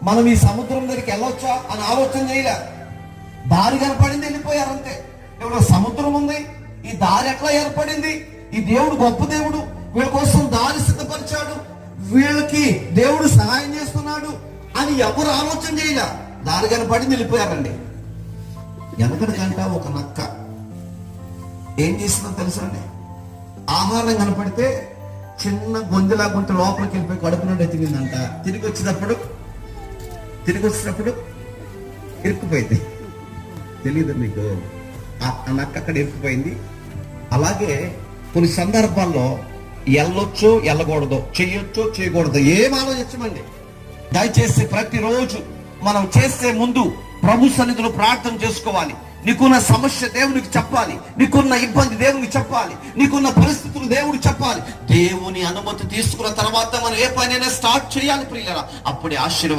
మనం ఈ సముద్రం దగ్గరికి వెళ్ళొచ్చా అని ఆలోచన చేయలే. దారి కనపడింది, వెళ్ళిపోయారు అంతే. ఇప్పుడు సముద్రం ఉంది, ఈ దారి ఎట్లా ఏర్పడింది? ఈ దేవుడు గొప్ప దేవుడు, వీళ్ళ కోసం దారి సిద్ధపరిచాడు, వీళ్ళకి దేవుడు సహాయం చేస్తున్నాడు అని ఎవరు ఆలోచన చేయలే. దారి కనపడింది, వెళ్ళిపోయారండి. వెనకడికంట ఒక నక్క ఏం చేసిందో తెలుసా అండి? ఆహారం కనపడితే చిన్న గొంతులాగుంటే లోపలికి వెళ్ళిపోయి కడుపు నుండి ఎత్తిందంట. తిరిగి వచ్చినప్పుడు ఇరుక్కుపోయింది. తెలియదు మీకు? ఆ నక్క అక్కడ ఇరుక్కుపోయింది. అలాగే కొన్ని సందర్భాల్లో వెళ్ళొచ్చో వెళ్ళకూడదో, చెయ్యొచ్చో చేయకూడదు, ఏం ఆలోచించమండి. దయచేసి ప్రతిరోజు మనం చేసే ముందు ప్రభు సన్నిధిలో ప్రార్థన చేసుకోవాలి. నీకున్న సమస్య దేవునికి చెప్పాలి, నీకున్న ఇబ్బంది దేవునికి చెప్పాలి, నీకున్న పరిస్థితులు దేవుడికి చెప్పాలి. దేవుని అనుమతి తీసుకున్న తర్వాత మనం ఏ పనైనా స్టార్ట్ చేయాలి ప్రియులారా. అప్పుడే ఆశీర్వాదం.